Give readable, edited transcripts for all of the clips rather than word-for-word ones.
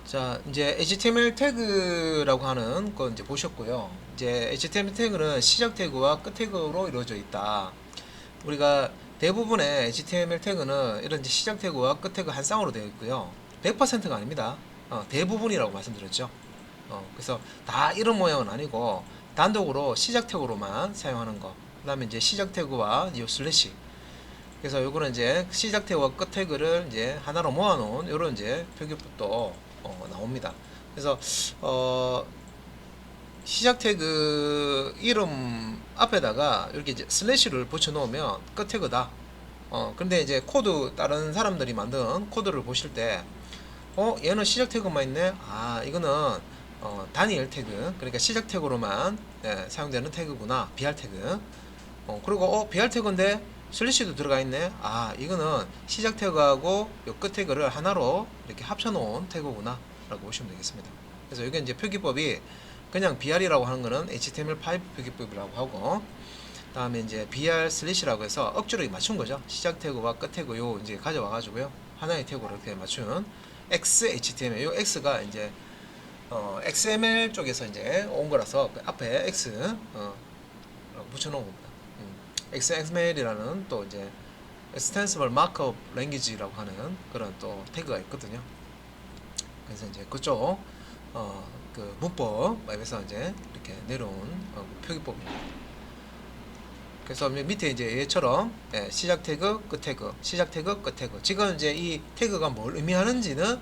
자, 이제 HTML 태그라고 하는 거 이제 보셨고요. 이제 HTML 태그는 시작 태그와 끝 태그로 이루어져 있다. 우리가 대부분의 HTML 태그는 이런 이제 시작 태그와 끝 태그 한 쌍으로 되어 있고요. 100%가 아닙니다. 대부분이라고 말씀드렸죠. 그래서 다 이런 모양은 아니고 단독으로 시작 태그로만 사용하는 거. 그다음에 이제 시작 태그와 이 슬래시. 그래서 요거는 이제 시작 태그와 끝 태그를 이제 하나로 모아놓은 이런 이제 표기법도 나옵니다. 그래서 어, 시작 태그 이름 앞에다가 이렇게 이제 슬래시를 붙여 놓으면 끝 태그다. 근데 이제 코드 다른 사람들이 만든 코드를 보실 때 얘는 시작 태그만 있네. 아, 이거는 단일 태그, 그러니까 시작 태그로만 사용되는 태그구나. BR 태그. 그리고 BR 태그인데 슬래시도 들어가 있네. 아, 이거는 시작 태그하고 요 끝 태그를 하나로 이렇게 합쳐 놓은 태그구나 라고 보시면 되겠습니다. 그래서 이게 이제 표기법이 그냥 BR이라고 하는 거는 HTML5 표기법이라고 하고, 다음에 이제 BR 슬래시라고 해서 억지로 맞춘 거죠. 시작 태그와 끝 태그 요 이제 가져와 가지고요. 하나의 태그로 이렇게 맞춘 XHTML. 요 X가 이제 XML 쪽에서 이제 온 거라서 그 앞에 X 붙여 놓은 겁니다. XML이라는 또 이제 Extensible Markup Language라고 하는 그런 또 태그가 있거든요. 그래서 이제 그쪽 그 문법에서 이제 이렇게 내려온 표기법입니다. 그래서 밑에 이제 얘처럼 시작 태그, 끝 태그, 시작 태그, 끝 태그. 지금 이제 이 태그가 뭘 의미하는지는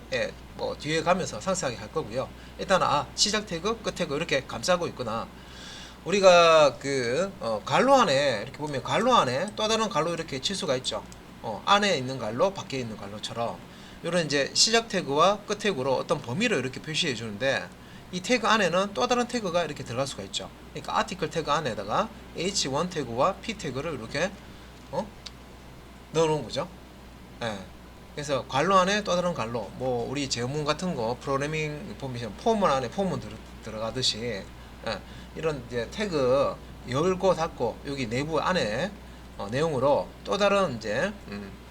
뭐 뒤에 가면서 상세하게 할 거고요. 일단 시작 태그, 끝 태그 이렇게 감싸고 있구나. 우리가 그 갈로 안에 이렇게 보면 갈로 안에 또 다른 갈로 이렇게 칠 수가 있죠. 안에 있는 갈로, 밖에 있는 갈로처럼 이런 이제 시작 태그와 끝 태그로 어떤 범위를 이렇게 표시해 주는데, 이 태그 안에는 또 다른 태그가 이렇게 들어갈 수가 있죠. 그러니까 아티클 태그 안에다가 H1 태그와 P 태그를 이렇게 넣어 놓은 거죠. 예. 그래서 갈로 안에 또 다른 갈로, 뭐 우리 제어문 같은 거 프로그래밍 인포메이션 포문 안에 포문 들어가듯이 이런 이제 태그 열고 닫고 여기 내부 안에 내용으로 또 다른 이제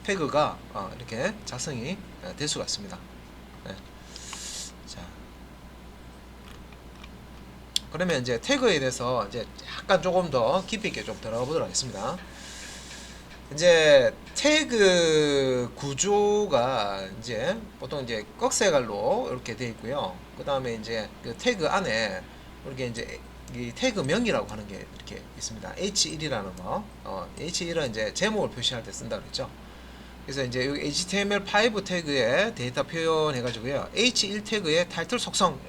태그가 이렇게 작성이 될 수가 있습니다. 네. 자, 그러면 이제 태그에 대해서 이제 약간 조금 더 깊이 있게 좀 들어가 보도록 하겠습니다. 이제 태그 구조가 이제 보통 이제 꺽쇠갈로 이렇게 되어 있고요. 그 다음에 이제 그 태그 안에 이렇게 이제 이 태그명이라고 하는 게 이렇게 있습니다. H1이라는 거. H1은 이제 제목을 표시할 때 쓴다 그랬죠. 그래서 이제 여기 HTML5 태그에 데이터 표현해가지고요. H1 태그의 타이틀 속성.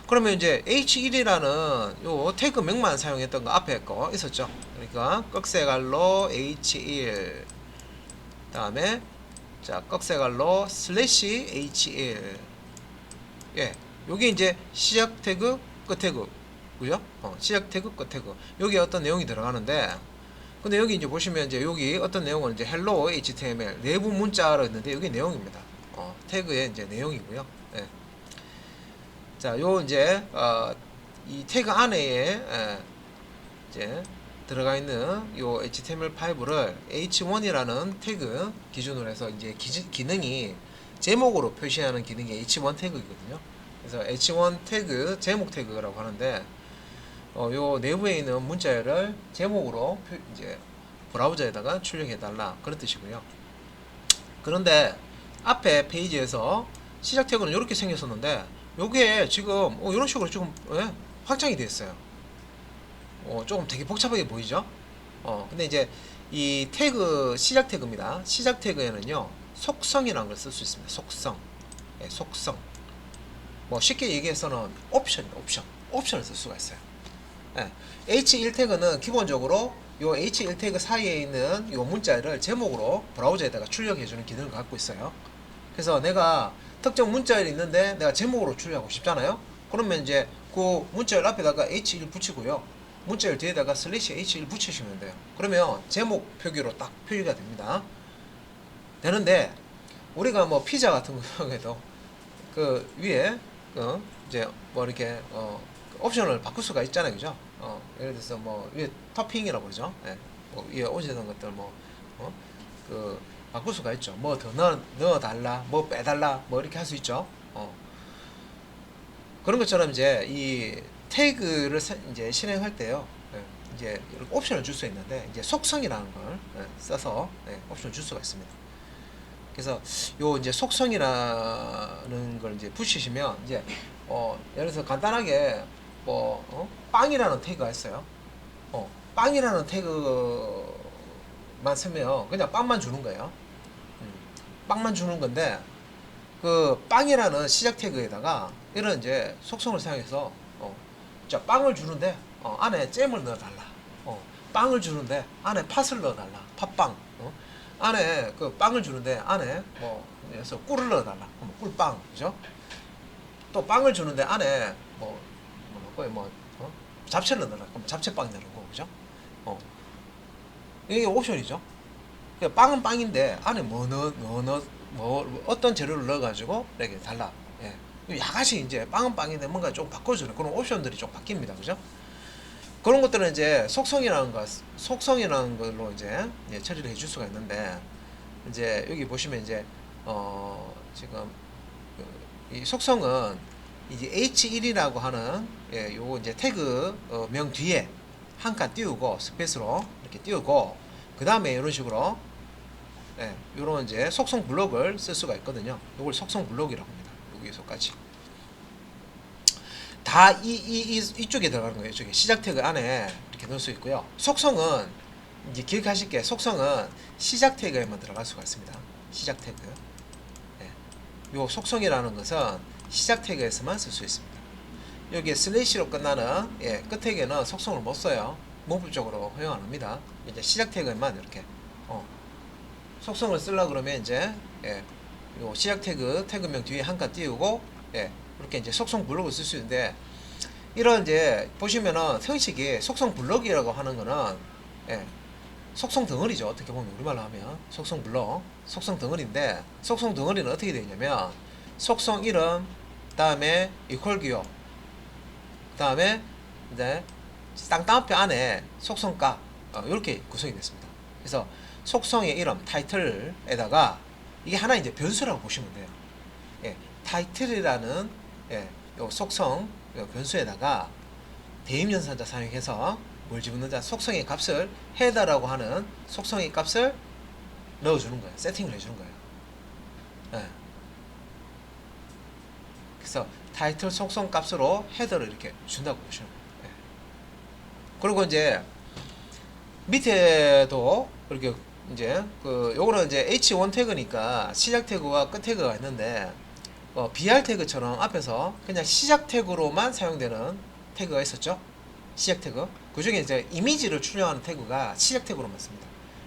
그러면 이제 H1이라는 요 태그명만 사용했던 거 앞에 거 있었죠. 그러니까 꺽쇠갈로 H1 다음에 자 꺽쇠갈로 슬래시 H1 요게 이제 시작 태그 끝 태그 그죠? 시작 태그 끝 태그 여기 어떤 내용이 들어가는데, 근데 여기 이제 보시면 이제 여기 어떤 내용은 이제 hello HTML 내부 문자로 있는데 여기 내용입니다. 태그의 이제 내용이고요. 예. 자, 요 이제 이 태그 안에 이제 들어가 있는 요 HTML5를 H1이라는 태그 기준으로 해서 이제 기능이 제목으로 표시하는 기능이 H1 태그이거든요. 그래서 H1 태그 제목 태그라고 하는데 요 내부에 있는 문자열을 제목으로 이제 브라우저에다가 출력해 달라 그런 뜻이고요. 그런데 앞에 페이지에서 시작 태그는 이렇게 생겼었는데 요게 지금 이런 식으로 지금 확장이 되어 있어요. 조금 되게 복잡하게 보이죠? 근데 이제 이 태그 시작 태그입니다. 시작 태그에는요 속성이라는 걸 쓸 수 있습니다. 속성. 속성. 뭐 쉽게 얘기해서는 옵션을 쓸 수가 있어요. H1 태그는 기본적으로 요 H1 태그 사이에 있는 요 문자를 제목으로 브라우저에다가 출력해주는 기능을 갖고 있어요. 그래서 내가 특정 문자열이 있는데 내가 제목으로 출력하고 싶잖아요. 그러면 이제 그 문자열 앞에다가 H1 붙이고요. 문자열 뒤에다가 슬래시 H1 붙이시면 돼요. 그러면 제목 표기로 딱 표기가 됩니다. 되는데 우리가 뭐 피자 같은 경우에도 그 위에 이제 뭐 이렇게 옵션을 바꿀 수가 있잖아요, 그죠? 예를 들어서 뭐 위에 토핑이라고 그러죠. 뭐 위에 올리는 것들 그 바꿀 수가 있죠. 뭐 더 넣어달라, 뭐 빼달라, 뭐 이렇게 할 수 있죠. 그런 것처럼 이제 이 태그를 이제 실행할 때요. 예, 이제 이렇게 옵션을 줄 수 있는데 이제 속성이라는 걸 써서 옵션을 줄 수가 있습니다. 그래서 요 이제 속성이라는 걸 이제 붙이시면 이제 예를 들어서 간단하게 뭐 빵이라는 태그가 있어요. 빵이라는 태그만 쓰면 그냥 빵만 주는 거예요. 빵만 주는 건데 그 빵이라는 시작 태그에다가 이런 이제 속성을 사용해서 자 빵을 주는데 안에 잼을 넣어달라. 빵을 주는데 안에 팥을 넣어달라. 팥빵. 안에 그 빵을 주는데 안에 뭐 그래서 꿀을 넣어달라. 그럼 꿀빵, 그죠? 또 빵을 주는데 안에 잡채를 넣어달라. 그럼 잡채빵이 되는 거, 그죠? 이게 옵션이죠. 그러니까 빵은 빵인데 안에 뭐 어떤 재료를 넣어가지고 이렇게 달라. 예. 야같이 이제 빵은 빵인데 뭔가 좀 바꿔주는 그런 옵션들이 좀 바뀝니다, 그죠? 그런 것들은 이제 속성이라는 걸로 이제 처리를 해줄 수가 있는데 이제 여기 보시면 이제 지금 이 속성은 이제 H1이라고 하는 요거 이제 태그 명 뒤에 한 칸 띄우고 스페이스로 이렇게 띄우고 그 다음에 이런 식으로 요런 이제 속성 블록을 쓸 수가 있거든요. 요걸 속성 블록이라고 합니다. 여기서까지 다 이쪽에 들어가는 거예요. 이쪽에 시작 태그 안에 이렇게 넣을 수 있고요. 속성은 이제 기억하실 게 속성은 시작 태그에만 들어갈 수가 있습니다. 시작 태그. 요 속성이라는 것은 시작 태그에서만 쓸 수 있습니다. 여기에 슬래시로 끝나는 끝 태그에는 속성을 못 써요. 문법적으로 허용 안 합니다. 이제 시작 태그에만 이렇게 속성을 쓰려고 그러면 이제 요 시작 태그명 뒤에 한 칸 띄우고 이렇게 이제 속성 블록을 쓸 수 있는데 이런 이제 보시면은 형식이 속성 블록이라고 하는 거는 속성 덩어리죠. 어떻게 보면 우리말로 하면 속성 블록, 속성 덩어리인데 속성 덩어리는 어떻게 되냐면 속성 이름, 다음에 이퀄 기호, 다음에 이제 쌍따옴표 안에 속성값 이렇게 구성이 됐습니다. 그래서 속성의 이름 타이틀에다가 이게 하나 이제 변수라고 보시면 돼요. 타이틀이라는 요 속성 요 변수에다가 대입연산자 사용해서 뭘 집어넣자 속성의 값을 헤더라고 하는 속성의 값을 넣어주는 거예요. 세팅을 해주는 거예요. 그래서 타이틀 속성 값으로 헤더를 이렇게 준다고 보시면 돼요. 그리고 이제 밑에도 이렇게 이제 요거는 이제 H1 태그니까 시작 태그와 끝 태그가 있는데 BR 태그처럼 앞에서 그냥 시작 태그로만 사용되는 태그가 있었죠. 시작 태그. 그 중에 이제 이미지를 출력하는 태그가 시작 태그로만 씁니다.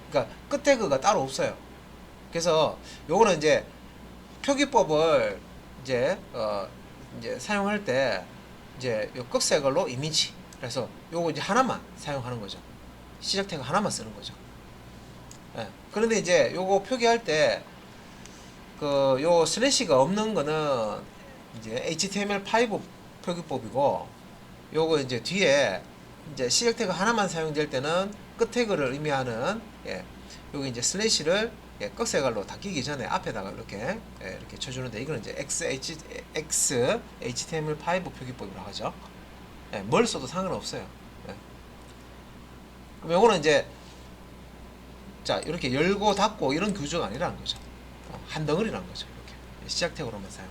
그러니까 끝 태그가 따로 없어요. 그래서 요거는 이제 표기법을 이제 사용할 때 이제 요 극색으로 이미지. 그래서 요거 이제 하나만 사용하는 거죠. 시작 태그 하나만 쓰는 거죠. 그런데 이제 요거 표기할 때 요 슬래시가 없는 거는 이제 HTML5 표기법이고 요거 이제 뒤에 이제 시작 태그 하나만 사용될 때는 끝 태그를 의미하는 여기 이제 슬래시를 꺽쇠갈로 다 끼기 전에 앞에다가 이렇게 이렇게 쳐주는데 이거는 이제 X HTML5 표기법이라고 하죠. 뭘 써도 상관없어요. 그럼 요거는 이제 자 이렇게 열고 닫고 이런 구조가 아니라는 거죠. 한 덩어리라는 거죠. 이렇게 시작 태그로만 사용.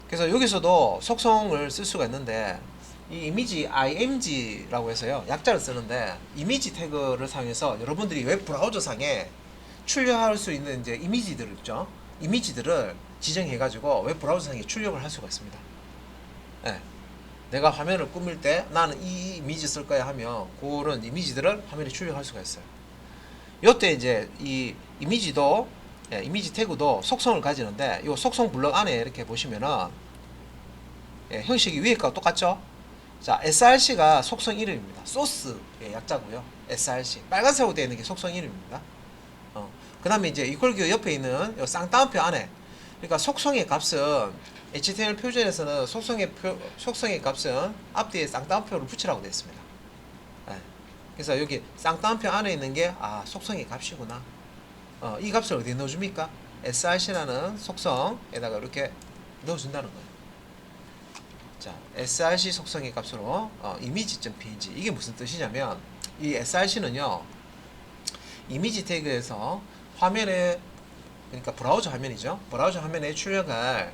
그래서 여기서도 속성을 쓸 수가 있는데 이 이미지 img라고 해서요 약자를 쓰는데 이미지 태그를 사용해서 여러분들이 웹 브라우저 상에 출력할 수 있는 이제 이미지들 있죠. 이미지들을 지정해 가지고 웹 브라우저 상에 출력을 할 수가 있습니다. 내가 화면을 꾸밀 때 나는 이 이미지 쓸 거야 하면 그런 이미지들을 화면에 출력할 수가 있어요. 요때 이제 이 이미지도 이미지 태그도 속성을 가지는데 이 속성 블럭 안에 이렇게 보시면은 형식이 위에 거와 똑같죠? 자, src가 속성 이름입니다. 소스의 약자고요. src 빨간색으로 되어 있는 게 속성 이름입니다. 그 다음에 이제 이퀄 기호 옆에 있는 이 쌍따옴표 안에 그러니까 속성의 값은 HTML 표준에서는 속성의 값은 앞뒤에 쌍따옴표를 붙이라고 되어 있습니다. 그래서 여기 쌍따옴표 안에 있는 게 속성의 값이구나. 이 값을 어디에 넣어줍니까? src라는 속성에다가 이렇게 넣어준다는 거예요. 자, src 속성의 값으로 이미지.png 이게 무슨 뜻이냐면 이 src는요 이미지 태그에서 화면에 그러니까 브라우저 화면이죠. 브라우저 화면에 출력할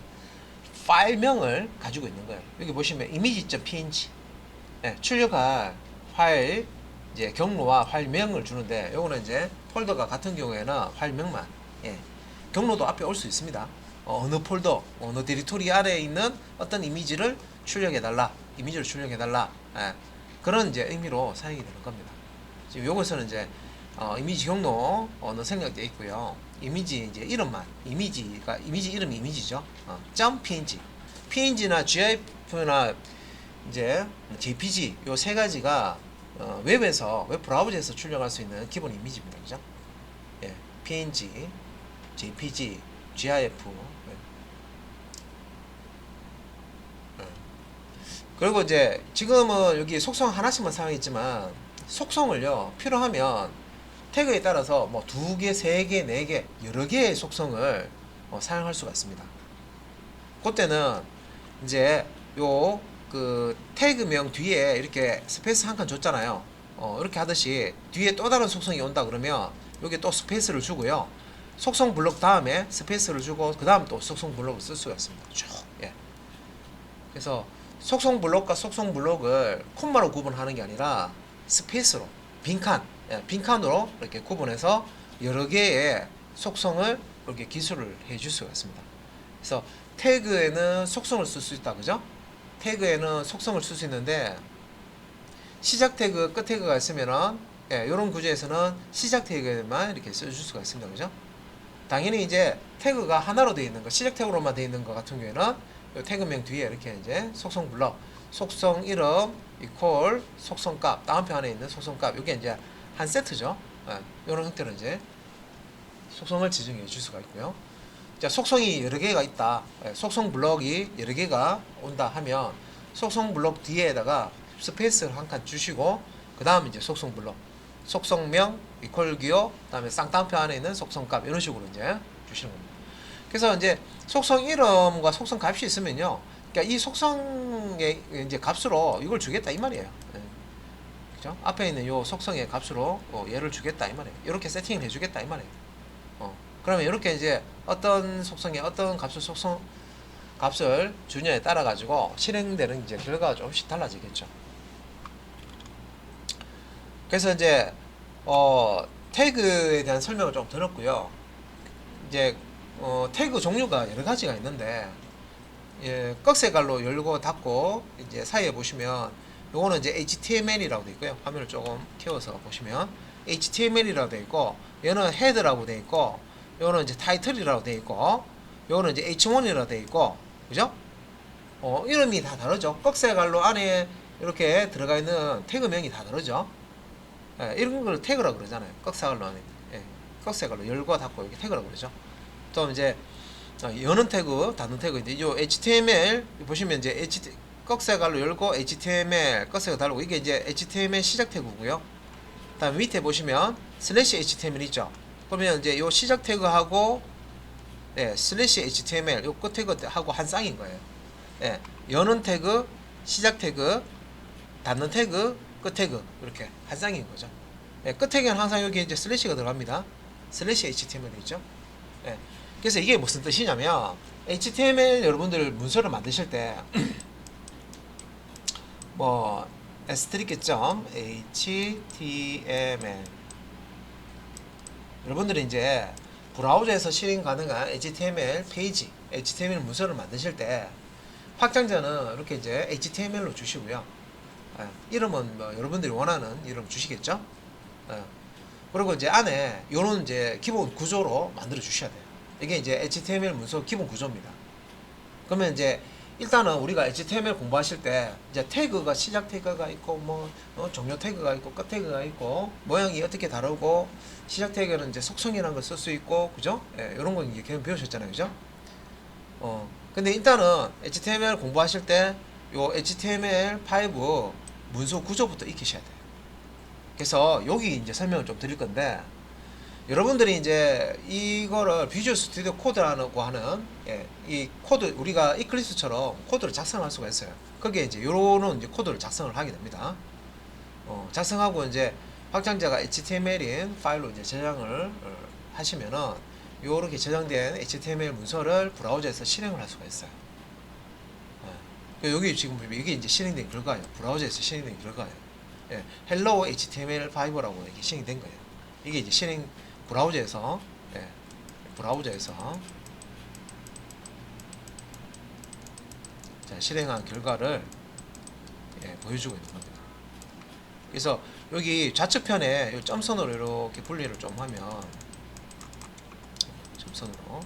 파일명을 가지고 있는 거예요. 여기 보시면 이미지.png 출력할 파일 이제 경로와 파일명을 주는데 요거는 이제 폴더가 같은 경우에는 파일명만 경로도 앞에 올 수 있습니다. 어느 폴더, 어느 디렉토리 아래에 있는 어떤 이미지를 출력해달라, 그런 이제 의미로 사용이 되는 겁니다. 지금 요것은 이제 이미지 경로 어느 생략되어 있고요. 이미지 이제 이름만, 이미지 이름이 이미지죠. .png, png나 gif나 이제 jpg 요 세 가지가 웹에서 웹 브라우저에서 출력할 수 있는 기본 이미지입니다. 그죠? 예, png, jpg, gif. 그리고 이제 지금은 여기 속성 하나씩만 사용했지만 속성을요 필요하면 태그에 따라서 뭐 2개, 3개, 4개 여러 개의 속성을 사용할 수가 있습니다. 그때는 이제 요 그 태그명 뒤에 이렇게 스페이스 한 칸 줬잖아요. 이렇게 하듯이 뒤에 또 다른 속성이 온다 그러면 여기 또 스페이스를 주고요. 속성 블록 다음에 스페이스를 주고 그 다음 또 속성 블록을 쓸 수가 있습니다. 쭉. 예. 그래서 속성 블록과 속성 블록을 콤마로 구분하는 게 아니라 스페이스로 빈칸, 빈칸으로 이렇게 구분해서 여러 개의 속성을 이렇게 기술을 해줄 수가 있습니다. 그래서 태그에는 속성을 쓸 수 있다, 그죠? 태그에는 속성을 쓸 수 있는데 시작 태그, 끝 태그가 있으면은 이런 구조에서는 시작 태그에만 이렇게 써줄 수가 있습니다, 그죠? 당연히 이제 태그가 하나로 되어 있는 거, 시작 태그로만 되어 있는 것 같은 경우에는 이 태그명 뒤에 이렇게 이제 속성 블럭, 속성 이름 이퀄 속성값, 다운표 안에 있는 속성값, 이게 이제 한 세트죠. 이런 형태로 이제 속성을 지정해 줄 수가 있고요. 자, 속성이 여러 개가 있다. 속성 블럭이 여러 개가 온다 하면 속성 블럭 뒤에다가 스페이스를 한 칸 주시고 그 다음 이제 속성 블럭, 속성명 이퀄 기호, 그다음에 쌍따옴표 안에 있는 속성값 이런 식으로 이제 주시는 겁니다. 그래서 이제 속성 이름과 속성 값이 있으면요, 그러니까 이 속성의 이제 값으로 이걸 주겠다 이 말이에요. 그죠? 앞에 있는 요 속성의 값으로 얘를 주겠다 이 말이에요. 이렇게 세팅을 해주겠다 이 말이에요. 그러면 이렇게 이제 어떤 속성에 어떤 속성 값을 주냐에 따라 가지고 실행되는 이제 결과가 조금씩 달라지겠죠. 그래서 이제 태그에 대한 설명을 좀 드렸고요. 이제 태그 종류가 여러 가지가 있는데 꺽쇠갈로 열고 닫고 이제 사이에 보시면 요거는 이제 HTML이라고 되어 있고요. 화면을 조금 키워서 보시면 HTML이라고 되어 있고, 얘는 헤드라고 되어 있고, 요거는 이제 타이틀이라고 되어 있고, 요거는 이제 H1이라고 되어 있고, 그죠? 이름이 다 다르죠. 꺽쇠갈로 안에 이렇게 들어가 있는 태그명이 다 다르죠. 이런 걸 태그라고 그러잖아요. 꺽쇠갈로 안에. 꺽쇠갈로 열고 닫고 이렇게 태그라고 그러죠. 또 이제 여는 태그, 닫는 태그인데, 요 HTML 보시면 이제 꺽쇠갈로 열고 HTML 꺽쇠가 달고 이게 이제 HTML 시작 태그고요. 다음 밑에 보시면 슬래시 HTML 있죠. 그러면 이제 요 시작 태그하고 슬래시 HTML 요 끝 태그하고 한 쌍인 거예요. 여는 태그, 시작 태그, 닫는 태그, 끝 태그 이렇게 한 쌍인 거죠. 끝 태그는 항상 여기 이제 슬래시가 들어갑니다. 슬래시 HTML 있죠. 그래서 이게 무슨 뜻이냐면 HTML 여러분들 문서를 만드실 때 뭐 html 여러분들이 이제 브라우저에서 실행 가능한 HTML 페이지, HTML 문서를 만드실 때 확장자는 이렇게 이제 HTML로 주시고요. 이름은 뭐 여러분들이 원하는 이름 주시겠죠. 그리고 이제 안에 요런 이제 기본 구조로 만들어 주셔야 돼요. 이게 이제 HTML 문서 기본 구조입니다. 그러면 이제 일단은 우리가 HTML 공부하실 때 이제 태그가 시작 태그가 있고 뭐 종료 태그가 있고 끝 태그가 있고 모양이 어떻게 다르고 시작 태그는 이제 속성이라는 걸 쓸 수 있고, 그죠? 이런 거 이제 계속 배우셨잖아요, 그죠? 근데 일단은 HTML 공부하실 때 요 HTML5 문서 구조부터 익히셔야 돼요. 그래서 여기 이제 설명을 좀 드릴 건데, 여러분들이 이제 이거를 비주얼 스튜디오 코드라고 하는 이 코드 우리가 이클립스처럼 코드를 작성할 수가 있어요. 거기에 이제 요런 이제 코드를 작성을 하게 됩니다. 작성하고 이제 확장자가 HTML인 파일로 이제 저장을 하시면은 요렇게 저장된 HTML 문서를 브라우저에서 실행을 할 수가 있어요. 여기 지금 보면 이게 이제 실행된 결과예요. 브라우저에서 실행된 결과예요. Hello HTML5라고 이렇게 실행된 거예요. 이게 이제 실행 브라우저에서 자, 실행한 결과를 보여주고 있는 겁니다. 그래서 여기 좌측편에 이 점선으로 이렇게 분리를 좀 하면 점선으로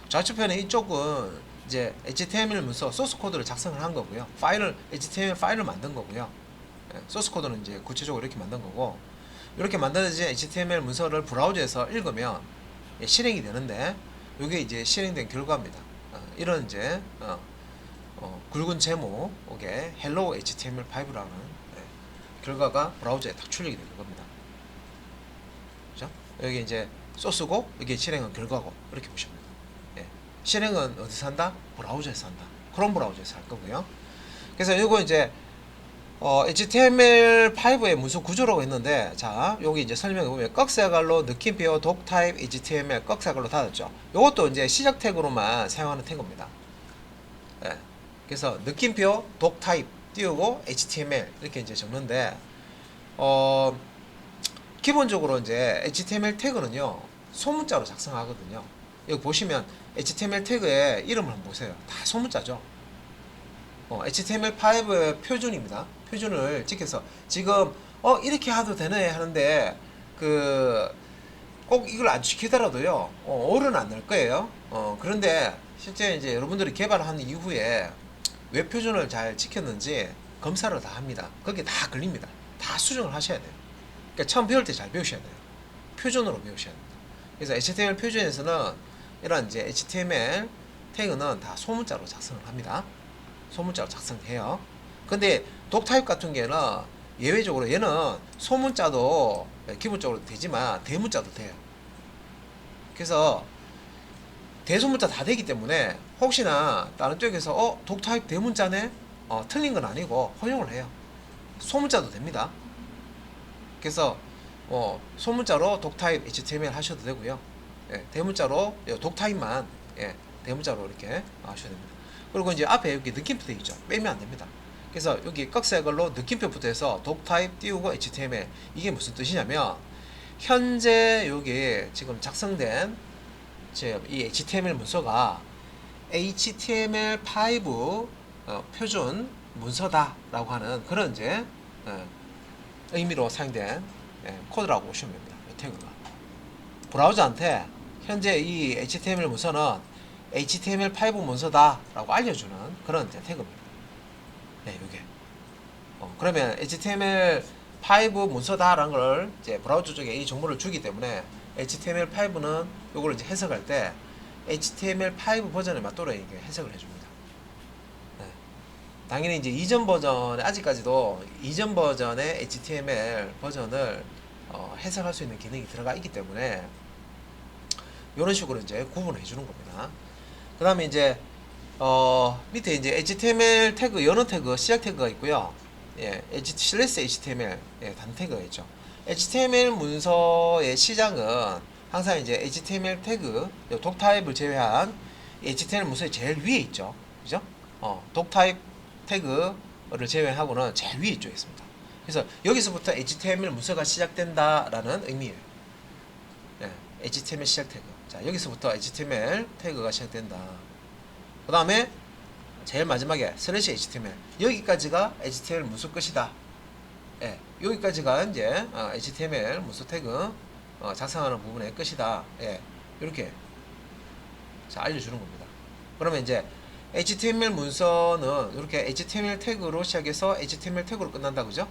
좌측편에 이쪽은 이제 HTML 문서 소스 코드를 작성을 한 거고요. HTML 파일을 만든 거고요. 소스 코드는 이제 구체적으로 이렇게 만든 거고, 이렇게 만들어진 HTML 문서를 브라우저에서 읽으면 실행이 되는데, 이게 이제 실행된 결과입니다. 이런 이제 굵은 제목의 Hello HTML5라는 결과가 브라우저에 딱 출력이 되는 겁니다. 그죠? 여기 이제 소스고, 이게 실행한 결과고, 이렇게 보시면 됩니다. 실행은 어디서 한다? 브라우저에서 한다. 크롬 브라우저에서 할 거고요. 그래서 이거 이제 HTML5의 문서 구조라고 했는데, 자, 여기 이제 설명해 보면 꺽쇠갈로 느낌표 독타입 HTML 꺽쇠갈로 닫았죠. 이것도 이제 시작 태그로만 사용하는 태그입니다. 그래서 느낌표 독타입 띄우고 HTML 이렇게 이제 적는데, 기본적으로 이제 HTML 태그는요 소문자로 작성하거든요. 여기 보시면 HTML 태그의 이름을 한번 보세요. 다 소문자죠. HTML5의 표준입니다. 표준을 지켜서 지금 이렇게 해도 되네 하는데 꼭 이걸 안 지키더라도요 어른 안 날 거예요. 그런데 실제 이제 여러분들이 개발한 이후에 웹 표준을 잘 지켰는지 검사를 다 합니다. 거기에 다 걸립니다. 다 수정을 하셔야 돼요. 그러니까 처음 배울 때 잘 배우셔야 돼요. 표준으로 배우셔야 됩니다. 그래서 HTML 표준에서는 이런 이제 HTML 태그는 다 소문자로 작성을 합니다. 소문자로 작성해요. 근데 독타입 같은 경우는 예외적으로 얘는 소문자도 기본적으로 되지만 대문자도 돼요. 그래서 대소문자 다 되기 때문에 혹시나 다른 쪽에서 독타입 대문자네? 틀린 건 아니고 허용을 해요. 소문자도 됩니다. 그래서 소문자로 독타입 HTML 하셔도 되고요. 대문자로 독타입만 대문자로 이렇게 하셔야 됩니다. 그리고 이제 앞에 여기 느낌표 되어 있죠. 빼면 안 됩니다. 그래서 여기 꺽쇠글로 느낌표부터 해서 독타입 띄우고 HTML, 이게 무슨 뜻이냐면 현재 여기 지금 작성된 이 HTML 문서가 HTML5 표준 문서다라고 하는 그런 이제 의미로 사용된 코드라고 보시면 됩니다. 이 태그가 브라우저한테 현재 이 HTML 문서는 HTML5 문서다라고 알려주는 그런 이제 태그입니다. 이게 그러면 HTML5 문서다라는 걸 이제 브라우저 쪽에 이 정보를 주기 때문에 HTML5는 이걸 이제 해석할 때 HTML5 버전에 맞도록 이게 해석을 해줍니다. 당연히 이제 이전 버전에 아직까지도 이전 버전의 HTML 버전을 해석할 수 있는 기능이 들어가 있기 때문에 이런 식으로 이제 구분을 해주는 겁니다. 그 다음에 이제 밑에 이제 HTML 태그 여는 태그 시작 태그가 있고요. HTML 단 태그가 있죠. HTML 문서의 시작은 항상 이제 HTML 태그 독타입을 제외한 HTML 문서의 제일 위에 있죠. 그죠? 독타입 태그를 제외하고는 제일 위에 쪽 있습니다. 그래서 여기서부터 HTML 문서가 시작된다라는 의미예요. HTML 시작 태그. 자, 여기서부터 HTML 태그가 시작된다. 그 다음에 제일 마지막에 슬래시 HTML, 여기까지가 HTML 문서 끝이다. 여기까지가 이제 HTML 문서 태그 작성하는 부분의 끝이다. 이렇게 알려주는 겁니다. 그러면 이제 HTML 문서는 이렇게 HTML 태그로 시작해서 HTML 태그로 끝난다, 그죠?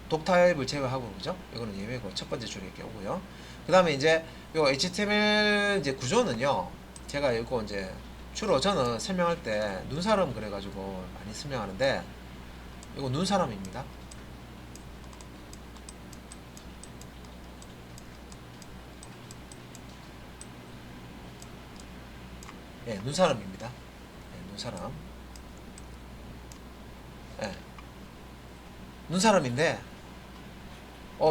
독타입을 제외하고, 그죠? 이거는 예외고 첫 번째 줄에 이렇게 오고요. 그 다음에 이제 요 HTML 이제 구조는요, 제가 이거 이제 주로 저는 설명할 때 눈사람 그래가지고 많이 설명하는데, 이거 눈사람입니다. 예, 눈사람입니다. 예, 눈사람. 예, 눈사람인데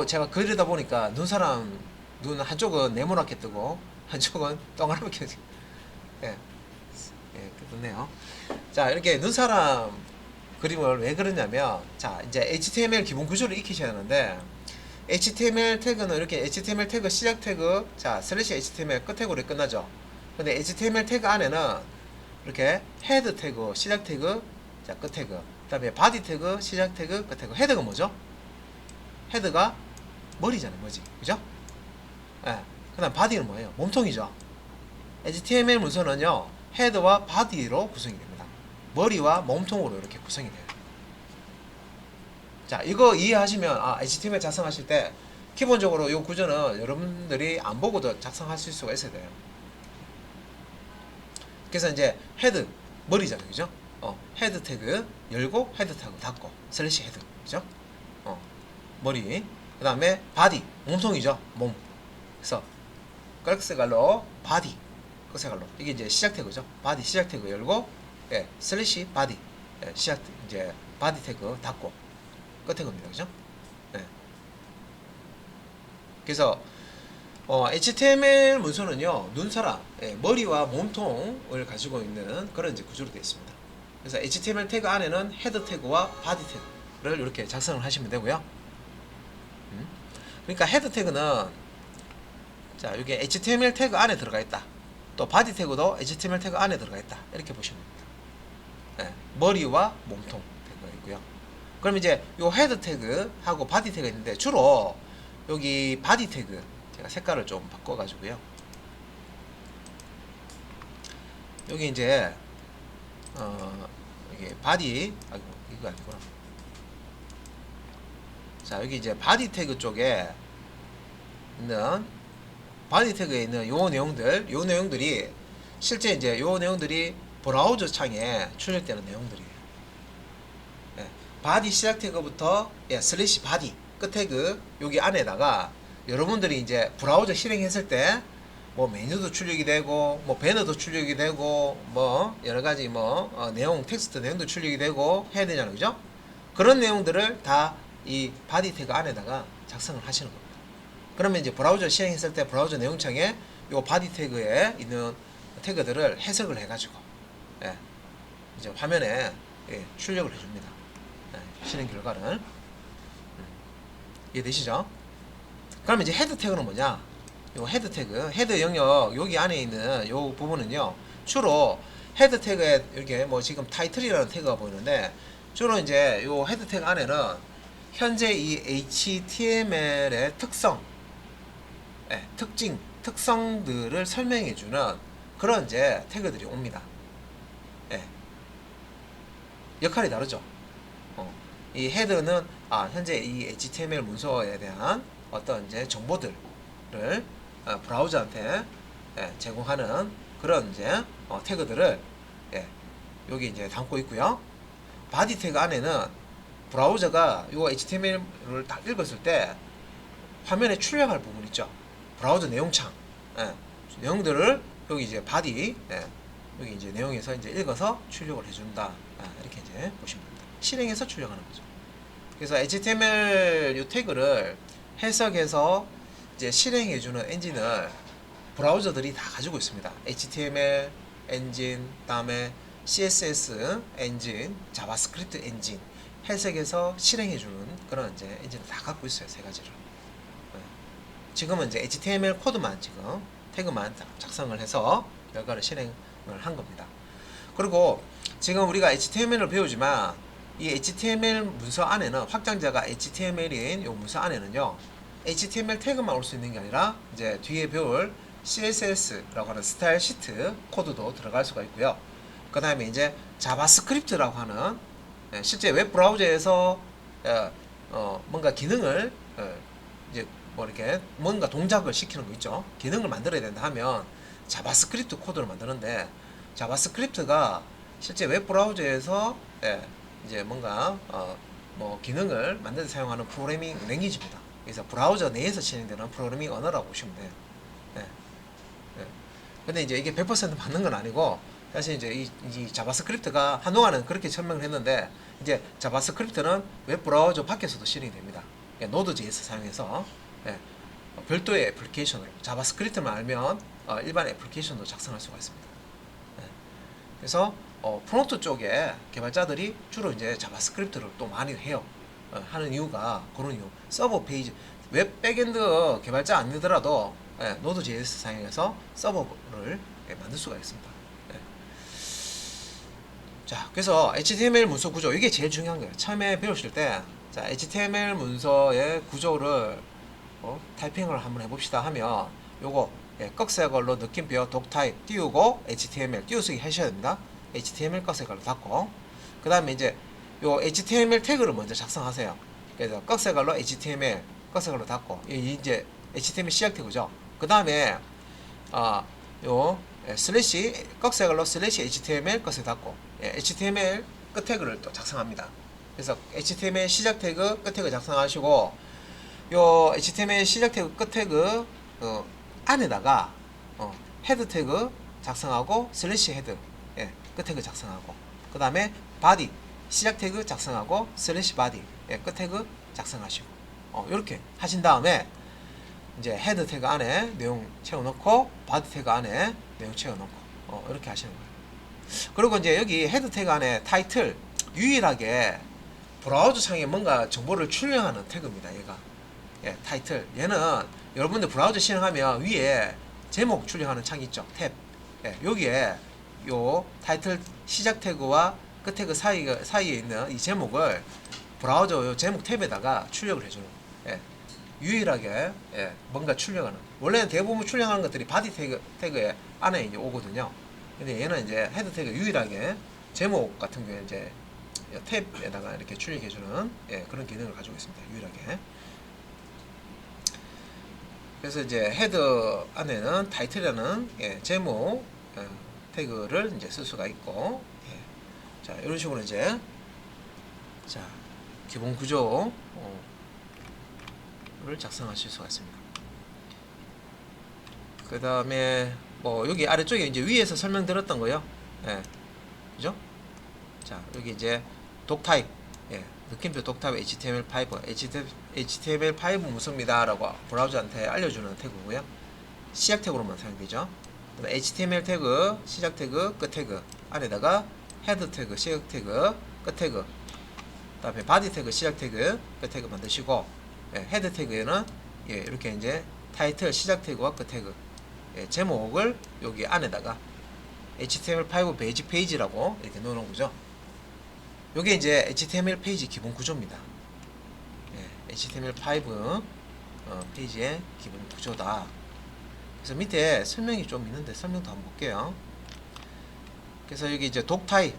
제가 그리다 보니까 눈사람 눈 한쪽은 네모나게 뜨고 한쪽은 동그랗게 예, 예, 그렇네요. 자, 이렇게 눈사람 그림을 왜 그러냐면, 자, 이제 HTML 기본 구조를 익히셔야 하는데, HTML 태그는 이렇게 HTML 태그 시작 태그, 자, 슬래시 HTML 끝 태그로 끝나죠. 근데 HTML 태그 안에는 이렇게 헤드 태그, 시작 태그, 자, 끝 태그, 그 다음에 바디 태그, 시작 태그, 끝 태그. 헤드가 뭐죠? 헤드가 머리잖아요, 머리. 그죠? 예. 그 다음 바디는 뭐예요? 몸통이죠. HTML 문서는요, 헤드와 바디로 구성이 됩니다. 머리와 몸통으로 이렇게 구성이 돼요. 자, 이거 이해하시면, HTML 작성하실 때 기본적으로 이 구조는 여러분들이 안 보고도 작성하실 수가 있어야 돼요. 그래서 이제 헤드, 머리잖아요, 그죠? 헤드 태그 열고, 헤드 태그 닫고, 슬래시 헤드, 그죠? 머리. 그 다음에 바디, 몸통이죠, 몸. 그래서 깔색깔로 바디, 끝색깔로 이게 이제 시작 태그죠. 바디 시작 태그 열고, 예, 슬래시 바디, 예, 시작 이제 바디 태그 닫고 끝 태그입니다, 그죠? 예. 그래서 HTML 문서는요, 눈사람, 예, 머리와 몸통을 가지고 있는 그런 이제 구조로 되어 있습니다. 그래서 HTML 태그 안에는 헤드 태그와 바디 태그를 이렇게 작성을 하시면 되고요. 그러니까 헤드 태그는, 자, 이게 HTML 태그 안에 들어가 있다. 또 바디 태그도 HTML 태그 안에 들어가 있다. 이렇게 보시면 됩니다. 네, 머리와 몸통 태그가 있고요. 그럼 이제 요 헤드 태그하고 바디 태그가 있는데, 주로 여기 바디 태그 제가 색깔을 좀 바꿔 가지고요. 여기 이제 여기 바디, 아이고 이거 아니구나. 자, 여기 이제 바디 태그 쪽에 있는, 바디 태그에 있는 요 내용들이 실제 이제 요 내용들이 브라우저 창에 출력되는 내용들이에요. 예, 바디 시작 태그부터, 예, 슬래시 바디 끝 태그 여기 안에다가 여러분들이 이제 브라우저 실행했을 때 뭐 메뉴도 출력이 되고, 뭐 배너도 출력이 되고, 뭐 여러 가지 뭐 내용 텍스트 내용도 출력이 되고 해야 되잖아요, 그죠? 그런 내용들을 다 이 바디 태그 안에다가 작성을 하시는 겁니다. 그러면 이제 브라우저 실행했을 때 브라우저 내용창에 요 바디 태그에 있는 태그들을 해석을 해가지고, 예, 이제 화면에, 예, 출력을 해줍니다. 예, 실행 결과를. 이해되시죠? 그러면 이제 헤드 태그는 뭐냐? 요 헤드 태그, 헤드 영역 여기 안에 있는 요 부분은요, 주로 헤드 태그에 이렇게 뭐 지금 타이틀이라는 태그가 보이는데, 주로 이제 요 헤드 태그 안에는 현재 이 HTML의 특성, 예, 특징, 특성들을 설명해주는 그런 이제 태그들이 옵니다. 예. 역할이 다르죠. 이 헤드는 현재 이 HTML 문서에 대한 어떤 이제 정보들을 브라우저한테, 예, 제공하는 그런 이제 태그들을, 예, 여기 이제 담고 있고요. 바디 태그 안에는 브라우저가 이 HTML을 딱 읽었을 때 화면에 출력할 부분 있죠. 브라우저 내용창, 예, 내용들을 여기 이제 바디, 예, 여기 이제 내용에서 이제 읽어서 출력을 해준다. 이렇게 이제 보시면 됩니다. 실행해서 출력하는 거죠. 그래서 HTML 이 태그를 해석해서 이제 실행해주는 엔진을 브라우저들이 다 가지고 있습니다. HTML 엔진, 다음에 CSS 엔진, 자바스크립트 엔진, 해석해서 실행해주는 그런 이제 엔진을 다 갖고 있어요, 세 가지를. 지금은 이제 HTML 코드만 지금 태그만 작성을 해서 결과를 실행을 한 겁니다. 그리고 지금 우리가 HTML을 배우지만 이 HTML 문서 안에는, 확장자가 HTML인 이 문서 안에는요, HTML 태그만 올 수 있는 게 아니라 이제 뒤에 배울 CSS라고 하는 스타일 시트 코드도 들어갈 수가 있고요. 그 다음에 이제 자바스크립트라고 하는, 실제 웹 브라우저에서 뭔가 기능을 이제 뭐 이렇게 뭔가 동작을 시키는 거 있죠. 기능을 만들어야 된다 하면 자바스크립트 코드를 만드는데, 자바스크립트가 실제 웹 브라우저에서, 예, 이제 뭔가 뭐 기능을 만들 때 사용하는 프로그래밍 랭귀지입니다. 그래서 브라우저 내에서 진행되는 프로그래밍 언어라고 보시면 돼요. 예. 예. 근데 이제 이게 100% 맞는 건 아니고, 사실 이제 이 자바스크립트가 한동안은 그렇게 설명을 했는데, 이제 자바스크립트는 웹브라우저 밖에서도 실행이 됩니다. 예, 노드.js 사용해서 예, 별도의 애플리케이션으로 자바스크립트만 알면 일반 애플리케이션도 작성할 수가 있습니다. 예, 그래서 프론트 쪽에 개발자들이 주로 이제 자바스크립트를 또 많이 해요. 하는 이유가 그런 이유. 서버 페이지 웹 백엔드 개발자 아니더라도 노드.js 사용해서 서버를 만들 수가 있습니다. 자, 그래서 HTML 문서 구조 이게 제일 중요한 거예요. 처음에 배우실 때 자, HTML 문서의 구조를 타이핑을 한번 해봅시다 하면 요거 꺽쇠걸로 느낌표 독타입 띄우고 HTML 띄우쓰기 하셔야 됩니다. HTML 꺽쇠걸로 닫고 그 다음에 이제 요 HTML 태그를 먼저 작성하세요. 그래서 꺽쇠걸로 HTML 꺽쇠걸로 닫고 이제 HTML 시작 태그죠. 그 다음에 요 슬래시 꺽쇠걸로 슬래시 HTML 꺽쇠 닫고 HTML 끝 태그를 또 작성합니다. 그래서 HTML 시작 태그 끝 태그 작성하시고 요 HTML 시작 태그 끝 태그 안에다가 헤드 태그 작성하고 슬래시 헤드 끝 태그 작성하고 그 다음에 바디 시작 태그 작성하고 슬래시 바디 끝 태그 작성하시고 이렇게 하신 다음에 이제 헤드 태그 안에 내용 채워넣고 바디 태그 안에 내용 채워넣고 이렇게 하시는 거예요. 그리고 이제 여기 헤드 태그 안에 타이틀 유일하게 브라우저 창에 뭔가 정보를 출력하는 태그입니다. 얘가 타이틀 얘는 여러분들 브라우저 실행하면 위에 제목 출력하는 창이 있죠. 탭 여기에 요 타이틀 시작 태그와 끝 태그 사이에 있는 이 제목을 브라우저 요 제목 탭에다가 출력을 해주는 유일하게 뭔가 출력하는 원래는 대부분 출력하는 것들이 바디 태그에 안에 이제 오거든요. 근데 얘는 이제 헤드 태그 유일하게 제목 같은 경우에 이제 탭에다가 이렇게 출력해주는 그런 기능을 가지고 있습니다. 유일하게. 그래서 이제 헤드 안에는 타이틀이라는 제목 태그를 이제 쓸 수가 있고 자 이런 식으로 이제 자 기본 구조 를 작성하실 수가 있습니다. 그 다음에 뭐 여기 아래쪽에 이제 위에서 설명드렸던 거요. 그죠? 자 여기 이제 독타입 느낌표 독타입 HTML5 HTML5 문서입니다 라고 브라우저한테 알려주는 태그고요. 시작 태그로만 사용되죠. 그다음에 HTML 태그 시작 태그 끝 태그 안에다가 헤드 태그 시작 태그 끝 태그 그 다음에 바디 태그 시작 태그 끝 태그 만드시고 헤드 태그에는 이렇게 이제 타이틀 시작 태그와 끝 태그 제목을 여기 안에다가 HTML5 베이지 페이지라고 이렇게 넣어놓은 거죠. 요게 이제 HTML 페이지 기본 구조입니다. HTML5 페이지의 기본 구조다. 그래서 밑에 설명이 좀 있는데 설명도 한번 볼게요. 그래서 여기 이제 독타입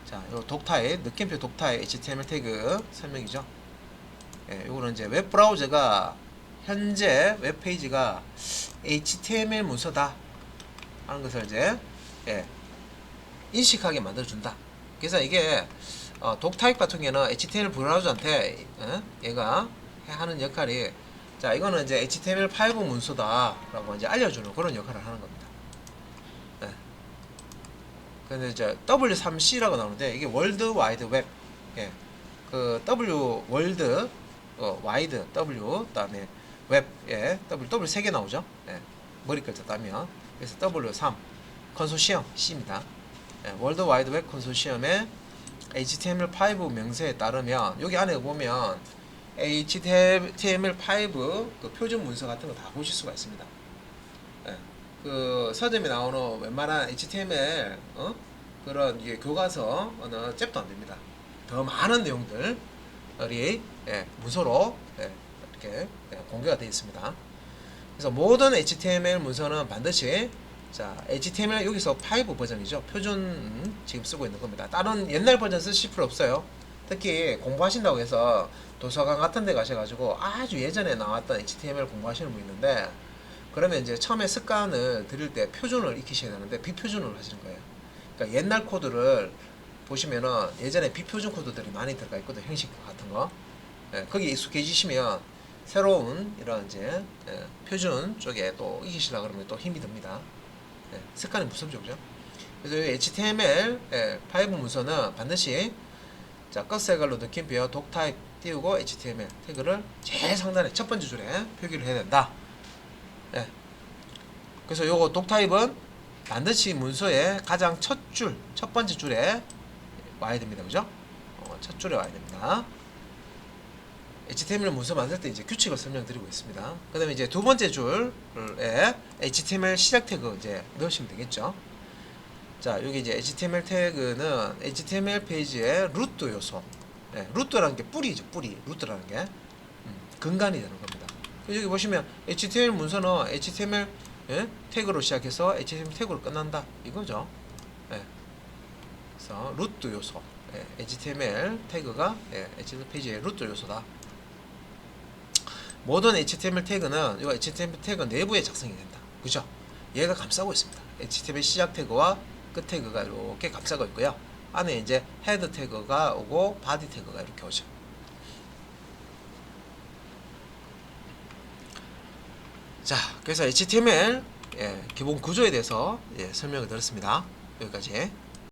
자, 요 독타입 느낌표 독타입 HTML 태그 설명이죠. 요거는 이제 웹 브라우저가 현재 웹 페이지가 HTML 문서다 하는 것을 이제 인식하게 만들어준다. 그래서 이게 독타입 같은 경우는 HTML 브라우저한테 얘가 하는 역할이 자 이거는 이제 HTML5 문서다라고 이제 알려주는 그런 역할을 하는 겁니다. 근데 이제 W3C라고 나오는데 이게 월드 와이드 웹 그 W 월드 와이드 W 그다음에 웹에 W 3개 나오죠. 머리 글자 따면 그래서 W3 컨소시엄 C입니다. 월드 와이드 웹 컨소시엄의 HTML5 명세에 따르면 여기 안에 보면 HTML5 그 표준 문서 같은 거 다 보실 수가 있습니다. 그 서점에 나오는 웬만한 HTML 그런 교과서 어느 잽도 안 됩니다. 더 많은 내용들이 문서로 이렇게 공개가 되어 있습니다. 그래서 모든 HTML 문서는 반드시 자 HTML 여기서 5 버전이죠. 표준 지금 쓰고 있는 겁니다. 다른 옛날 버전 쓰실 필요 없어요. 특히 공부하신다고 해서 도서관 같은 데 가셔가지고 아주 예전에 나왔던 HTML 공부하시는 분 있는데 그러면 이제 처음에 습관을 들일 때 표준을 익히셔야 되는데 비표준으로 하시는 거예요. 그러니까 옛날 코드를 보시면은 예전에 비표준 코드들이 많이 들어가 있거든. 형식 같은 거. 거기에 익숙해지시면 새로운 이런 이제 표준 쪽에 또 익히시려고 그러면 또 힘이 듭니다. 습관이 무섭죠, 그죠? 그래서 이 HTML 5 문서는 반드시 자, 컷색깔로 느낌표 독 타입 띄우고 HTML 태그를 제일 상단에 첫 번째 줄에 표기를 해야 된다. 예. 그래서 요거 독 타입은 반드시 문서의 가장 첫 줄, 첫 번째 줄에 와야 됩니다. 그죠? 첫 줄에 와야 됩니다. HTML 문서 만들 때 이제 규칙을 설명드리고 있습니다. 그 다음에 이제 두 번째 줄에 HTML 시작 태그 이제 넣으시면 되겠죠. 자, 여기 이제 HTML 태그는 HTML 페이지의 루트 요소. 루트라는 게 뿌리죠, 뿌리. 루트라는 게 근간이 되는 겁니다. 여기 보시면 HTML 문서는 HTML 태그로 시작해서 HTML 태그로 끝난다 이거죠. 그래서 루트 요소. HTML 태그가 HTML 페이지의 루트 요소다. 모든 HTML 태그는 이 HTML 태그 내부에 작성이 된다. 그죠? 얘가 감싸고 있습니다. HTML 시작 태그와 끝 태그가 이렇게 감싸고 있고요. 안에 이제 헤드 태그가 오고 바디 태그가 이렇게 오죠. 자, 그래서 HTML 기본 구조에 대해서 설명을 드렸습니다. 여기까지.